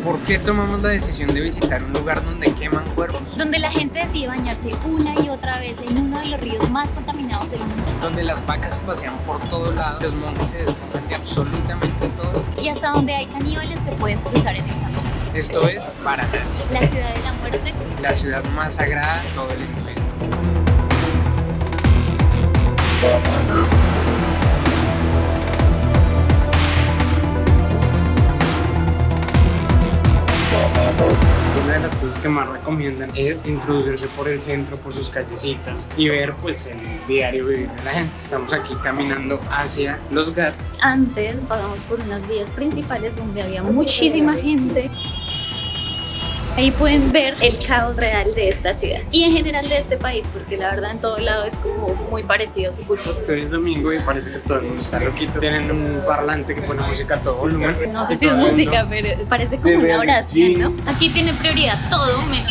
¿Por qué tomamos la decisión de visitar un lugar donde queman cuerpos? Donde la gente decide bañarse una y otra vez en uno de los ríos más contaminados del mundo. Donde las vacas se pasean por todo lado, los monjes se despojan de absolutamente todo. Y hasta donde hay caníbales te puedes cruzar en el camino. Esto es Varanasi, La ciudad de la muerte. la ciudad más sagrada de todo el hinduismo. Una de las cosas que más recomiendan es introducirse por el centro, por sus callecitas y ver pues el diario vivir de la gente. Estamos aquí caminando hacia los Ghats. Antes pasamos por unas vías principales donde había muchísima gente. Ahí pueden ver el caos real de esta ciudad y en general de este país, porque la verdad en todo lado es como muy parecido a su cultura. Hoy es domingo y parece que todo el mundo está loquito. Tienen un parlante que pone música a todo volumen. No sé Y si es todo el mundo- música, pero parece como una oración, ¿no? Aquí tiene prioridad todo menos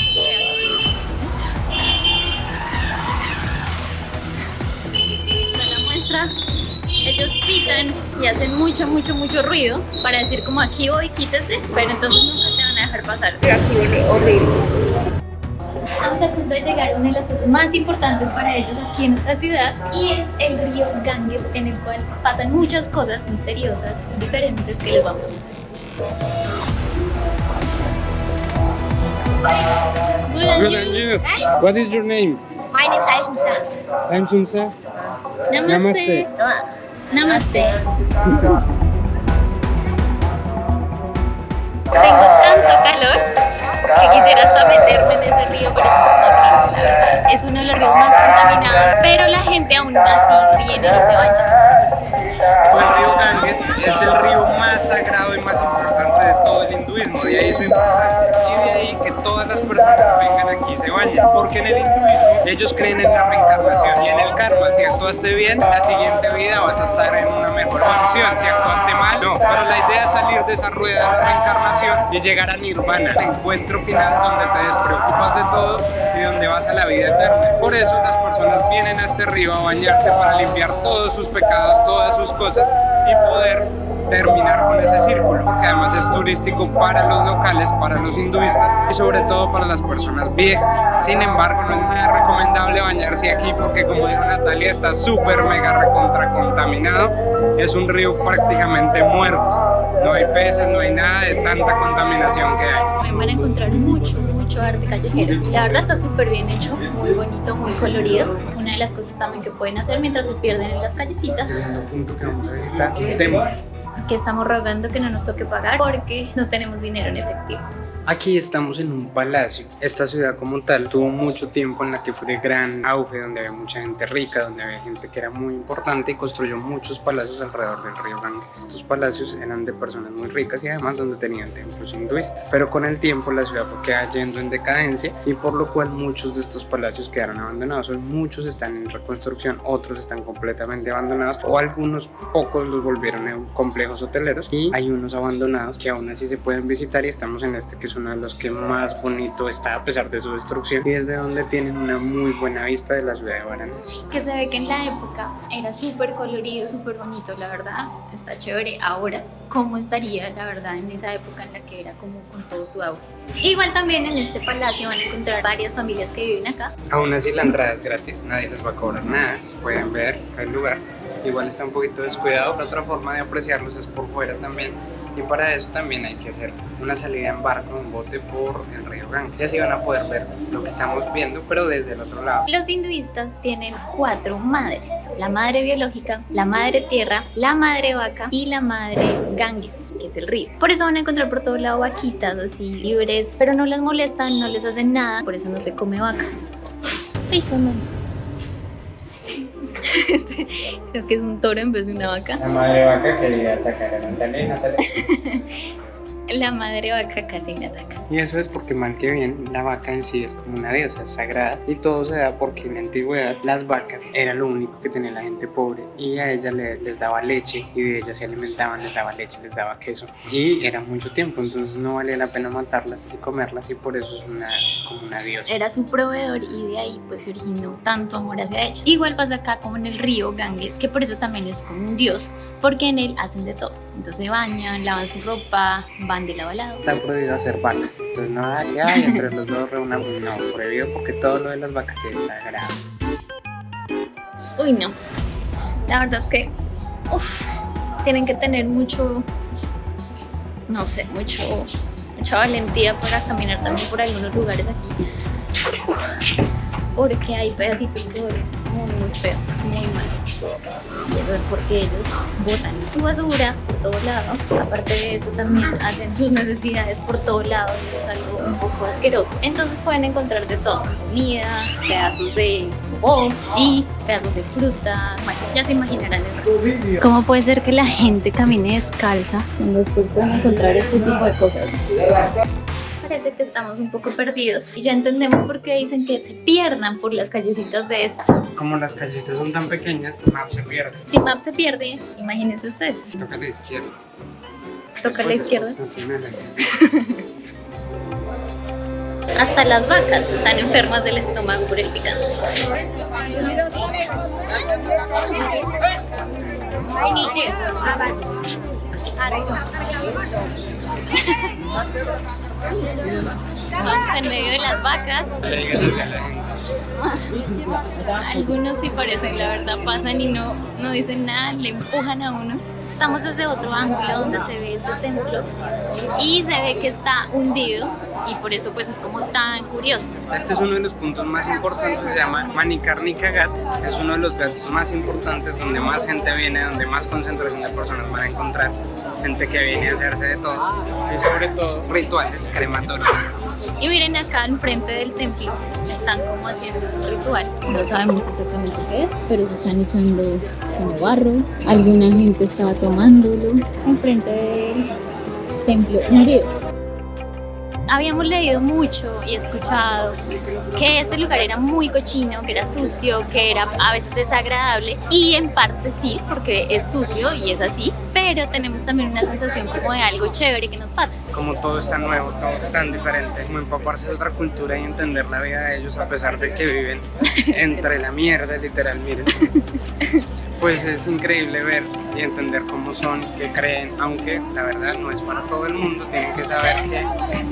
Esta es la muestra. Ellos pitan y hacen mucho ruido para decir como aquí voy, quítese, pero entonces nunca te van a dejar pasar. Pero aquí huele horrible. Estamos a punto de llegar a una de las cosas más importantes para ellos aquí en esta ciudad y es el río Ganges, en el cual pasan muchas cosas misteriosas, diferentes que les vamos a mostrar. Good and you. What is your name? My name is Ayush Musa. Samsung sir. Namaste. Namaste. Tengo tanto calor que quisiera hasta meterme en ese río, pero no quiero, la verdad. Es uno de los ríos más contaminados, pero la gente aún así viene y se baña. El río Ganges es el río más sagrado y más importante de todo el hinduismo, de ahí su importancia y de ahí que todas las personas vengan aquí y se bañen, porque en el hinduismo ellos creen en la reencarnación y en el karma. Si actuaste bien, la siguiente vida vas a estar en una mejor posición. Si actuaste mal, no. Pero la idea es salir de esa rueda de la reencarnación y llegar a Nirvana, el encuentro final donde te despreocupas de todo y donde vas a la vida eterna. Por eso las personas vienen a este río a bañarse para limpiar todos sus pecados, todas sus cosas y poder terminar con ese círculo, porque además es turístico para los locales, para los hinduistas y sobre todo para las personas viejas. Sin embargo, no es nada recomendable bañarse aquí porque, como dijo Natalia, está súper mega recontra contaminado. Es un río prácticamente muerto. No hay peces, no hay nada de tanta contaminación que hay. Van a encontrar mucho arte callejero y la verdad está súper bien hecho, muy bonito, muy colorido. Una de las cosas también que pueden hacer mientras se pierden en las callecitas, El segundo punto que vamos a visitar, Temur. que estamos rogando que no nos toque pagar porque no tenemos dinero en efectivo. Aquí estamos en un palacio. Esta ciudad como tal tuvo mucho tiempo en la que fue de gran auge, donde había mucha gente rica, donde había gente que era muy importante y construyó muchos palacios alrededor del río Ganges. Estos palacios eran de personas muy ricas y además donde tenían templos hinduistas. Pero con el tiempo la ciudad fue cayendo en decadencia y por lo cual muchos de estos palacios quedaron abandonados. Hoy muchos están en reconstrucción, otros están completamente abandonados o algunos pocos los volvieron en complejos hoteleros y hay unos abandonados que aún así se pueden visitar y estamos en este que es uno de los que más bonito está a pesar de su destrucción y desde donde tienen una muy buena vista de la ciudad de Varanasi. Que se ve que en la época era súper colorido, súper bonito, la verdad, está chévere. Ahora, ¿cómo estaría la verdad en esa época en la que era como con todo su auge? Igual también en este palacio van a encontrar varias familias que viven acá. Aún así la entrada es gratis, nadie les va a cobrar nada, pueden ver el lugar. Igual está un poquito descuidado, pero otra forma de apreciarlos es por fuera también. Y para eso también hay que hacer una salida en barco, en bote por el río Ganges. Ya sí van a poder ver lo que estamos viendo, pero desde el otro lado. Los hinduistas tienen 4 madres: la madre biológica, la madre tierra, la madre vaca y la madre Ganges, que es el río. Por eso van a encontrar por todo lado vaquitas así libres, pero no las molestan, no les hacen nada, por eso no se come vaca. Ay, mamá. Creo que es un toro en vez de una vaca. La madre vaca quería atacar a Natalia. La madre vaca casi me ataca. Y eso es porque mal que bien la vaca en sí es como una diosa sagrada y todo se da porque en la antigüedad las vacas era lo único que tenía la gente pobre y a ella les daba leche y de ellas se alimentaban, les daba leche, les daba queso y era mucho tiempo, entonces no valía la pena matarlas y comerlas y por eso es como una diosa. Era su proveedor y de ahí pues se originó tanto amor hacia ellas. Igual pasa acá como en el río Ganges, que por eso también es como un dios, porque en él hacen de todo. Entonces se bañan, lavan su ropa, van de lado a lado. Está prohibido hacer vacas, entonces nada que hay entre los dos reunamos, no, prohibido porque todo lo de las vacas es sagrado. Uy, no. La verdad es que, tienen que tener mucha valentía para caminar también por algunos lugares aquí. Porque hay pedacitos que duelen muy feo, muy mal. Entonces, porque ellos botan su basura por todo lado. Aparte de eso, también hacen sus necesidades por todo lado. Y es algo un poco asqueroso. Entonces pueden encontrar de todo: comida, pedazos de popó, y pedazos de fruta. Bueno, ya se imaginarán el resto. ¿Cómo puede ser que la gente camine descalza cuando después pueden encontrar este tipo de cosas? Parece que estamos un poco perdidos y ya entendemos por qué dicen que se pierdan por las callecitas de esta. Como las callecitas son tan pequeñas, Map se pierde. Si Map se pierde, imagínense ustedes. Toca a la izquierda. Toca a la izquierda. Hasta las vacas están enfermas del estómago por el picante. Vamos en medio de las vacas. Algunos sí parecen, la verdad, pasan y no dicen nada, le empujan a uno. Estamos desde otro ángulo donde se ve este templo y se ve que está hundido y por eso pues es como tan curioso. Este es uno de los puntos más importantes, se llama Manikarnika Ghat. Es uno de los ghats más importantes donde más gente viene, donde más concentración de personas van a encontrar. Gente que viene a hacerse de todo y sobre todo rituales crematorios. Y miren acá enfrente del templo, están como haciendo un ritual. No sabemos exactamente qué es, pero se están echando como barro. Alguna gente estaba tomándolo enfrente del templo hundido. Habíamos leído mucho y escuchado que este lugar era muy cochino, que era sucio, que era a veces desagradable, y en parte sí, porque es sucio y es así, pero tenemos también una sensación como de algo chévere que nos pasa. Como todo es tan nuevo, todo es tan diferente, como empaparse de otra cultura y entender la vida de ellos a pesar de que viven entre la mierda, literal, miren. Pues es increíble ver y entender cómo son, qué creen, aunque la verdad no es para todo el mundo. Tienen que saber que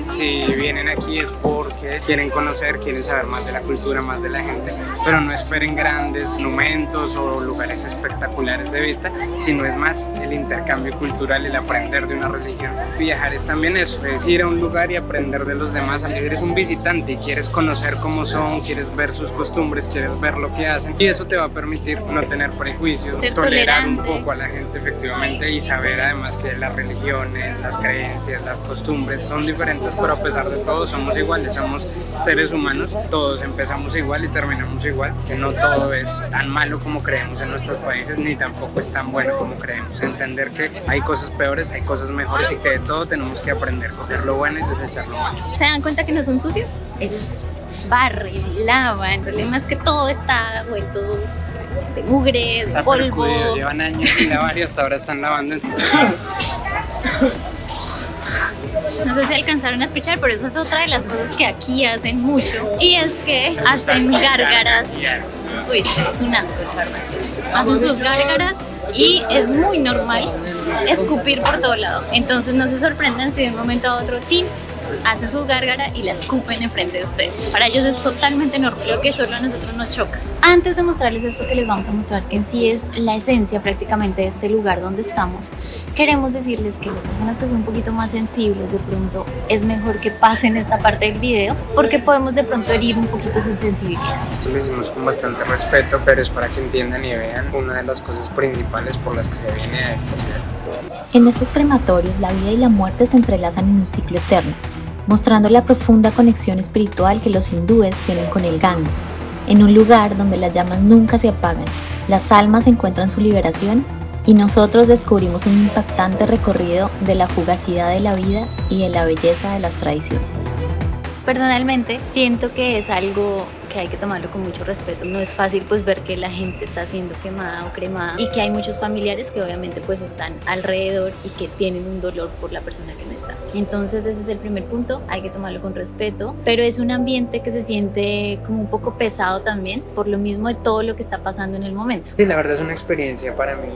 si vienen aquí es porque quieren conocer, quieren saber más de la cultura, más de la gente, pero no esperen grandes monumentos o lugares espectaculares de vista, sino es más el intercambio cultural, el aprender de una religión. Viajar es también eso, es ir a un lugar y aprender de los demás. Eres un visitante y quieres conocer cómo son, quieres ver sus costumbres, quieres ver lo que hacen, y eso te va a permitir no tener prejuicios, tolerar un poco a la gente efectivamente y saber además que las religiones, las creencias, las costumbres son diferentes, pero a pesar de todo somos iguales, somos seres humanos, todos empezamos igual y terminamos igual, que no todo es tan malo como creemos en nuestros países, ni tampoco es tan bueno como creemos. Entender que hay cosas peores, hay cosas mejores y que de todo tenemos que aprender, coger lo bueno y desechar lo malo. ¿Se dan cuenta que no son sucios? Ellos barren, lavan. El problema es que todo está vuelto de mugre, está polvo. Percudido. Llevan años sin lavar y hasta ahora están lavando. No sé si alcanzaron a escuchar, pero esa es otra de las cosas que aquí hacen mucho. Y es que hacen gárgaras. Uy, es un asco, la verdad. Hacen sus gárgaras y es muy normal escupir por todo lado. Entonces no se sorprendan si de un momento a otro hacen su gárgara y la escupen enfrente de ustedes. Para ellos es totalmente normal, lo que solo a nosotros nos choca. Antes de mostrarles esto que les vamos a mostrar, que en sí es la esencia prácticamente de este lugar donde estamos, queremos decirles que las personas que son un poquito más sensibles, de pronto es mejor que pasen esta parte del video, porque podemos de pronto herir un poquito su sensibilidad. Esto lo hicimos con bastante respeto, pero es para que entiendan y vean una de las cosas principales por las que se viene a esta ciudad. En estos crematorios, la vida y la muerte se entrelazan en un ciclo eterno, mostrando la profunda conexión espiritual que los hindúes tienen con el Ganges. En un lugar donde las llamas nunca se apagan, las almas encuentran su liberación y nosotros descubrimos un impactante recorrido de la fugacidad de la vida y de la belleza de las tradiciones. Personalmente siento que es algo que hay que tomarlo con mucho respeto. No es fácil pues ver que la gente está siendo quemada o cremada y que hay muchos familiares que obviamente pues están alrededor y que tienen un dolor por la persona que no está. Entonces ese es el primer punto, hay que tomarlo con respeto, pero es un ambiente que se siente como un poco pesado también por lo mismo de todo lo que está pasando en el momento. Sí, la verdad es una experiencia para mí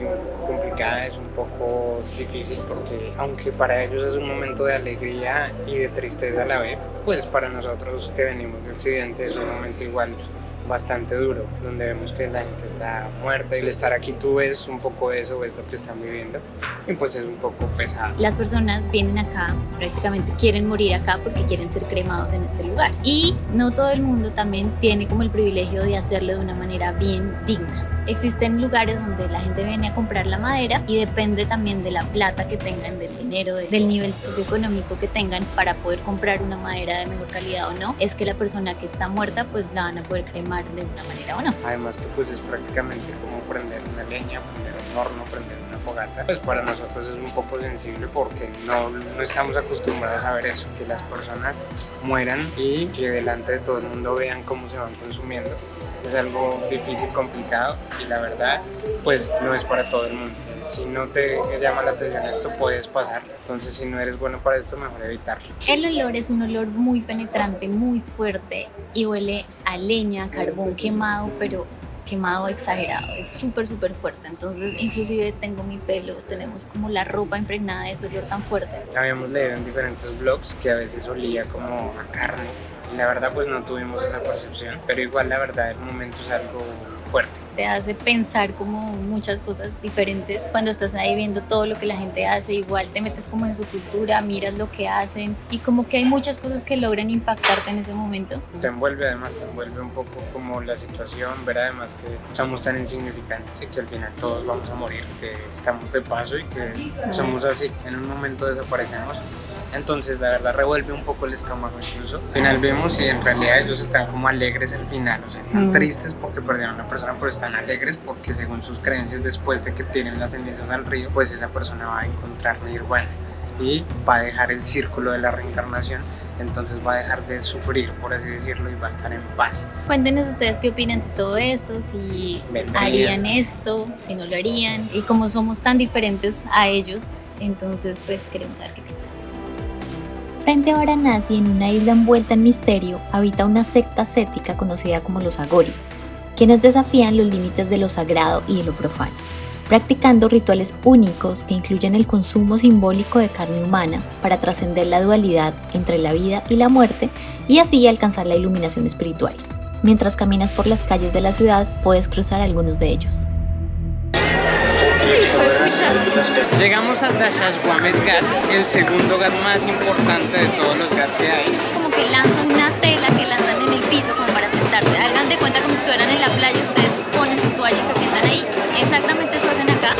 complicada complicada, es un poco difícil porque aunque para ellos es un momento de alegría y de tristeza a la vez, pues para nosotros que venimos de Occidente es un momento igual bastante duro, donde vemos que la gente está muerta y al estar aquí tú ves un poco eso, ves lo que están viviendo y pues es un poco pesado. Las personas vienen acá, prácticamente quieren morir acá porque quieren ser cremados en este lugar y no todo el mundo también tiene como el privilegio de hacerlo de una manera bien digna. Existen lugares donde la gente viene a comprar la madera y depende también de la plata que tengan, del dinero, del nivel socioeconómico que tengan para poder comprar una madera de mejor calidad o no, es que la persona que está muerta pues la van a poder cremar de una manera o no. Además que pues es prácticamente como prender una leña, prender un horno, prender una fogata. Pues para nosotros es un poco sensible porque no estamos acostumbrados a ver eso, que las personas mueran y que delante de todo el mundo vean cómo se van consumiendo. Es algo difícil, complicado y la verdad pues no es para todo el mundo. Si no te llama la atención esto puedes pasar, entonces si no eres bueno para esto mejor evitarlo. El olor es un olor muy penetrante, muy fuerte y huele a leña, a carbón quemado, pero quemado exagerado, es súper fuerte, entonces inclusive tengo mi pelo, tenemos como la ropa impregnada de ese olor tan fuerte. Habíamos leído en diferentes blogs que a veces olía como a carne y la verdad pues no tuvimos esa percepción, pero igual la verdad el momento es algo fuerte. Te hace pensar como muchas cosas diferentes cuando estás ahí viendo todo lo que la gente hace, igual te metes como en su cultura, miras lo que hacen y como que hay muchas cosas que logran impactarte en ese momento. Te envuelve un poco como la situación, ver además que somos tan insignificantes y que al final todos vamos a morir, que estamos de paso y que somos así, en un momento desaparecemos. Entonces la verdad revuelve un poco el estómago incluso. Al final vemos y en realidad ellos están como alegres al final, o sea, están tristes porque perdieron a una persona, pero están alegres porque según sus creencias después de que tiren las cenizas al río, pues esa persona va a encontrar nirvana y va a dejar el círculo de la reencarnación, entonces va a dejar de sufrir, por así decirlo, y va a estar en paz. Cuéntenos ustedes qué opinan de todo esto, si harían esto, si no lo harían, y como somos tan diferentes a ellos, entonces pues queremos saber qué piensan. Frente a Varanasi, en una isla envuelta en misterio, habita una secta ascética conocida como los Agori, quienes desafían los límites de lo sagrado y de lo profano, practicando rituales únicos que incluyen el consumo simbólico de carne humana para trascender la dualidad entre la vida y la muerte y así alcanzar la iluminación espiritual. Mientras caminas por las calles de la ciudad, puedes cruzar algunos de ellos. Llegamos al Dashashwamedh Ghat, el segundo Ghat más importante de todos los Ghat que hay. Como que lanzan una tela que lanzan en el piso como para sentarse. Hagan de cuenta como si estuvieran en la playa, ustedes ponen su toalla y se sientan ahí. Exactamente eso hacen acá,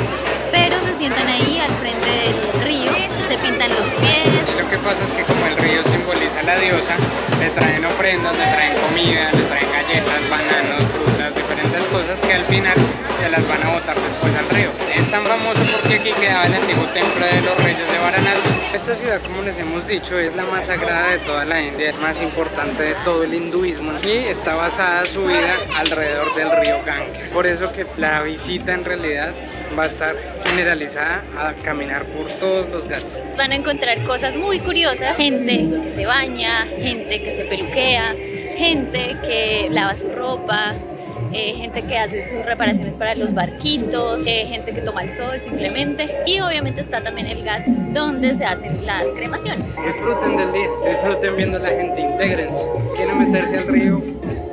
pero se sientan ahí al frente del río, se pintan los pies. Y lo que pasa es que como el río simboliza a la diosa, le traen ofrendas, le traen comida, le traen galletas, bananos, frutas, diferentes cosas que al final se las van a botar después al río. Es tan famoso porque aquí quedaba el antiguo templo de los reyes de Varanasi. Esta ciudad, como les hemos dicho, es la más sagrada de toda la India, es más importante de todo el hinduismo y está basada su vida alrededor del río Ganges. Por eso que la visita en realidad va a estar generalizada a caminar por todos los ghats. Van a encontrar cosas muy curiosas, gente que se baña, gente que se peluquea, gente que lava su ropa, gente que hace sus reparaciones para los barquitos, gente que toma el sol simplemente, y obviamente está también el Ghat donde se hacen las cremaciones. Disfruten del día, disfruten viendo a la gente, intégrense. ¿Quieren meterse al río?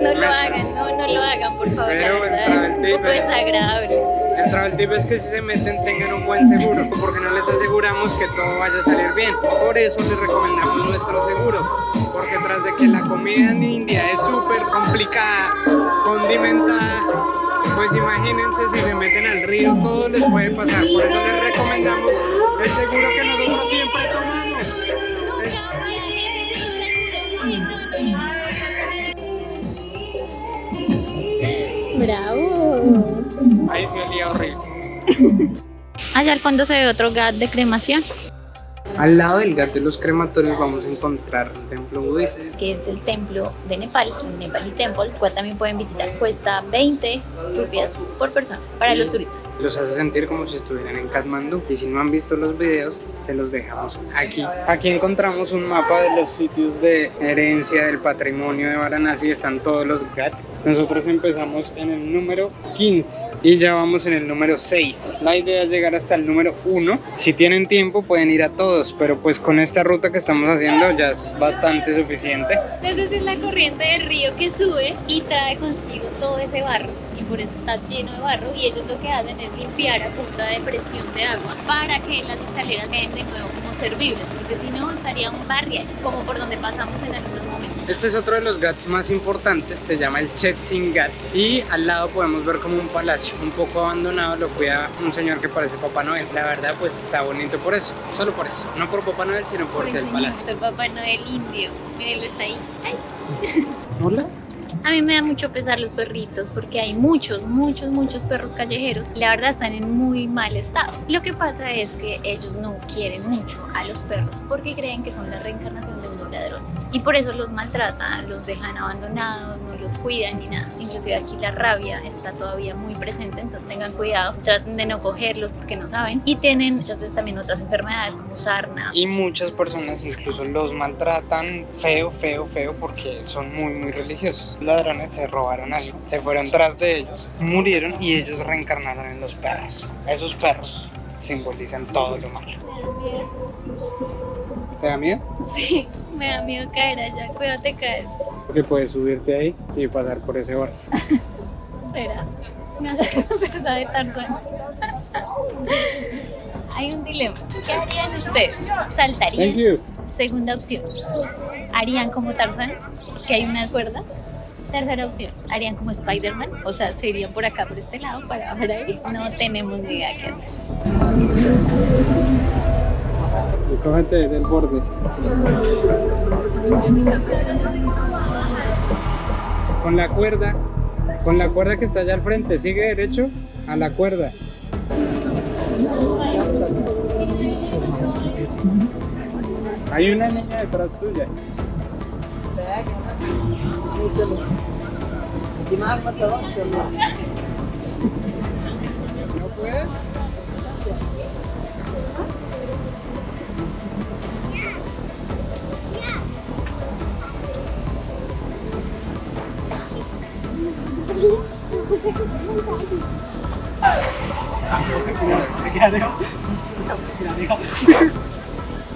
No lo hagan, no lo hagan, por favor, Pero la verdad, es un poco desagradable. El travel tip es que si se meten tengan un buen seguro, porque no les aseguramos que todo vaya a salir bien. Por eso les recomendamos nuestro seguro, porque tras de que la comida en India es súper complicada, condimentada, pues imagínense si se meten al río, todo les puede pasar. Por eso les recomendamos el seguro que nosotros siempre tomamos. ¡Bravo! Ahí sí olía horrible. Allá al fondo se ve otro Ghat de cremación, Al lado del Ghat de los crematorios vamos a encontrar un templo budista. que es el templo de Nepal, el Nepali Temple, el cual también pueden visitar. Cuesta 20 rupias por persona para los turistas. los hace sentir como si estuvieran en Katmandú. Y si no han visto los videos, se los dejamos aquí. Aquí encontramos un mapa de los sitios de herencia del patrimonio de Varanasi. Están todos los Ghats. Nosotros empezamos en el número 15 y ya vamos en el número 6. La idea es llegar hasta el número 1. Si tienen tiempo pueden ir a todos, pero pues con esta ruta que estamos haciendo ya es bastante suficiente. Entonces es la corriente del río que sube y trae consigo todo ese barro, y por eso está lleno de barro, y ellos lo que hacen es limpiar a punta de presión de agua para que las escaleras queden de nuevo como servibles, porque si no estaría un barrial como por donde pasamos en algunos momentos. Este es otro de los Ghats más importantes, se llama el Chetsin Ghat, y al lado podemos ver como un palacio un poco abandonado, lo cuida un señor que parece Papá Noel. La verdad pues está bonito por eso, solo por eso, no por Papá Noel sino porque el palacio. El Papá Noel indio, mírenlo, está ahí. Ay. Hola. A mí me da mucho pesar los perritos porque hay muchos perros callejeros y la verdad están en muy mal estado. Lo que pasa es que ellos no quieren mucho a los perros porque creen que son la reencarnación de unos ladrones y por eso los maltratan, los dejan abandonados, no los cuidan ni nada. Inclusive aquí la rabia está todavía muy presente, entonces tengan cuidado, traten de no cogerlos porque no saben, y tienen muchas veces también otras enfermedades como sarna. Y muchas personas incluso los maltratan feo porque son muy religiosos. Los ladrones se robaron algo, se fueron tras de ellos, murieron y ellos reencarnaron en los perros. Esos perros simbolizan todo lo malo. ¿Te da miedo? Sí, me da miedo caer allá, cuidado te caes. Porque puedes subirte ahí y pasar por ese borde. Espera, me agarro la verdad de Tarzán. Hay un dilema. ¿Qué harían ustedes? ¿Saltarían? Thank you. Segunda opción. ¿Harían como Tarzán? Que hay unas cuerdas. Tercera opción. ¿Harían como Spider-Man? O sea, se irían por acá, por este lado, para bajar ahí. No tenemos ni idea qué hacer. Cógete del borde. Con la cuerda que está allá al frente, sigue derecho a la cuerda. Hay una niña detrás tuya. ¿No puedes?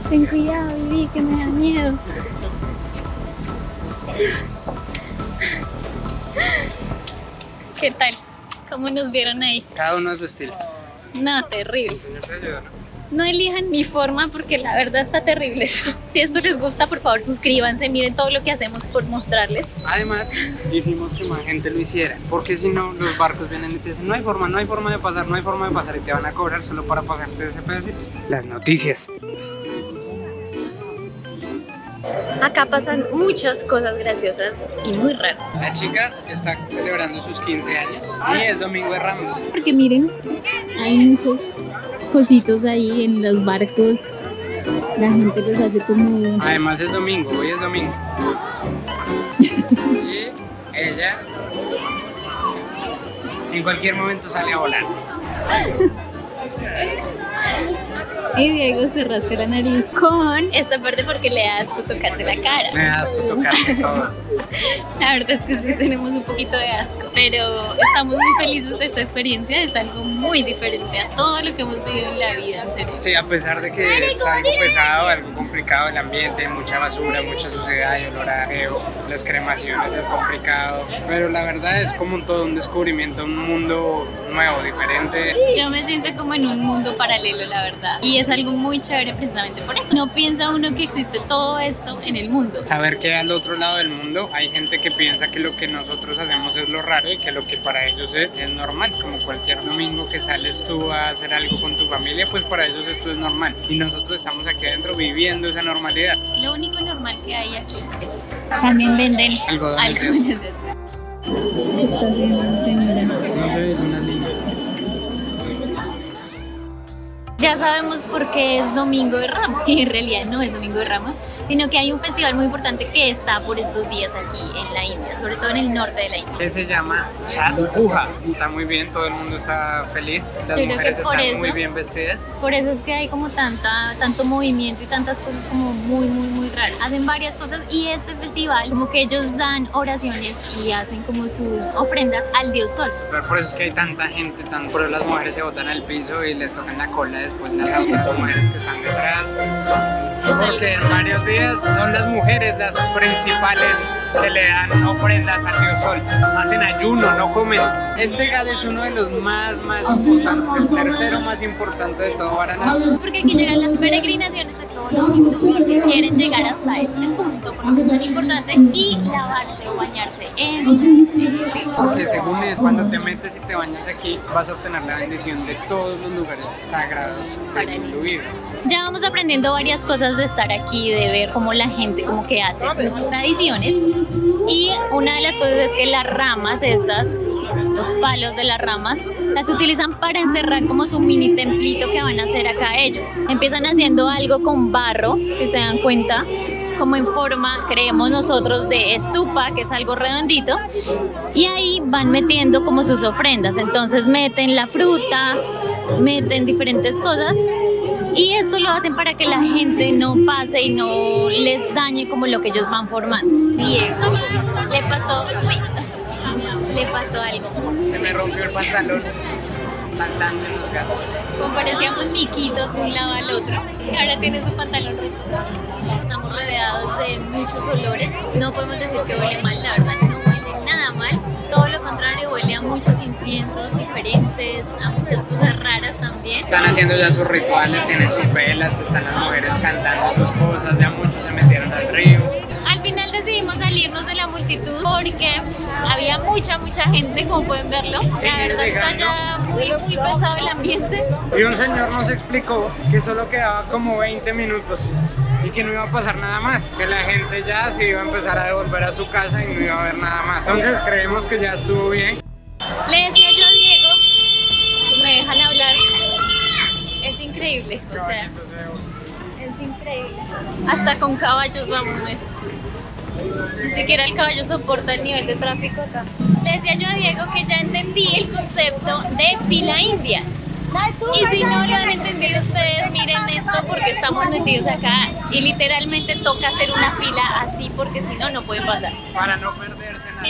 Ten cuidado, Vivi, que me da miedo. ¿Qué tal? ¿Cómo nos vieron ahí? Cada uno a su estilo. No, terrible. El señor te ayuda, ¿no? No elijan mi forma porque la verdad está terrible eso. Si esto les gusta, por favor suscríbanse, miren todo lo que hacemos por mostrarles. Además, hicimos que más gente lo hiciera, porque si no, los barcos vienen y te dicen no hay forma de pasar y te van a cobrar solo para pasarte ese pedacito. Las noticias. Acá pasan muchas cosas graciosas y muy raras. La chica está celebrando sus 15 años y es Domingo de Ramos. Porque miren, hay muchos cositos ahí en los barcos. La gente los hace como... Además es domingo, hoy es domingo. Y ella en cualquier momento sale a volar. Y Diego se rasca la nariz con esta parte porque le da asco tocarse la cara. Me da asco tocarte todo. La verdad es que sí tenemos un poquito de asco, pero estamos muy felices de esta experiencia. Es algo muy diferente a todo lo que hemos vivido en la vida, en serio. Sí, a pesar de que es algo pesado, algo complicado el ambiente, mucha basura, mucha suciedad y olor a feo, las cremaciones es complicado, pero la verdad es como todo un descubrimiento, un mundo nuevo, diferente. Yo me siento como en un mundo paralelo, la verdad, y es algo muy chévere precisamente por eso. No piensa uno que existe todo esto en el mundo. Saber que al otro lado del mundo hay gente que piensa que lo que nosotros hacemos es lo raro y que lo que para ellos es normal, como cualquier domingo que sales tú a hacer algo con tu familia, pues para ellos esto es normal y nosotros estamos aquí adentro viviendo esa normalidad. Lo único normal que hay aquí es esto. También venden Algodones de algodones de Está haciendo una señora. No sé, es una niña. Ya sabemos por qué es Domingo de Ramos, que en realidad no es Domingo de Ramos, sino que hay un festival muy importante que está por estos días aquí en la India, sobre todo en el norte de la India. Que se llama Chhat Puja. Está muy bien, todo el mundo está feliz, las Creo que mujeres por están eso- muy bien vestidas. Por eso es que hay como tanto movimiento y tantas cosas como muy raras. Hacen varias cosas y este festival como que ellos dan oraciones y hacen como sus ofrendas al dios sol. Pero por eso es que hay tanta gente, por eso las mujeres se botan al piso y les tocan la cola después las otras mujeres que están detrás. Porque en varios días son las mujeres las principales que le dan ofrendas al dios sol. Hacen ayuno, no comen. Este gado es uno de los más importantes, el tercero más importante de todo Varanasi. Porque aquí llegan las peregrinaciones de todos los hindúes que quieren llegar hasta este punto porque es tan importante y lavarse o bañarse en el río. Porque según es, cuando te metes y te bañas aquí, vas a obtener la bendición de todos los lugares sagrados del hinduismo. Ya vamos aprendiendo varias cosas de estar aquí, de ver cómo la gente como que hace sus tradiciones y una de las cosas es que las ramas estas, los palos de las ramas, las utilizan para encerrar como su mini templito que van a hacer acá ellos. Empiezan haciendo algo con barro, si se dan cuenta, como en forma, creemos nosotros, de estupa, que es algo redondito, y ahí van metiendo como sus ofrendas. Entonces meten la fruta, meten diferentes cosas, y esto lo hacen para que la gente no pase y no les dañe como lo que ellos van formando. Diego le pasó algo. Se me rompió el pantalón saltando en los gatos. Como parecíamos miquitos de un lado al otro, y ahora tiene su pantalón roto. Estamos rodeados de muchos olores. No podemos decir que huele mal, la verdad, no huele nada mal. Todo lo contrario, huele a muchos inciensos diferentes, a muchas cosas raras también. Están haciendo ya sus rituales, tienen sus velas, están las mujeres cantando sus cosas, ya muchos se metieron al río. Al final decidimos salirnos de la multitud porque había mucha gente, como pueden verlo. La verdad está ya muy pesado el ambiente. Y un señor nos explicó que solo quedaba como 20 minutos y que no iba a pasar nada más, que la gente ya se iba a empezar a devolver a su casa y no iba a haber nada más. Entonces creemos que ya estuvo bien. Le decía yo a Diego, si me dejan hablar, es increíble, o sea, es increíble. Hasta con caballos vamos, ni siquiera el caballo soporta el nivel de tráfico acá. Le decía yo a Diego que ya entendí el concepto de fila india. Y si no lo han entendido ustedes, miren esto porque estamos metidos acá y literalmente toca hacer una fila así porque si no, no pueden pasar. Para no perderse nada.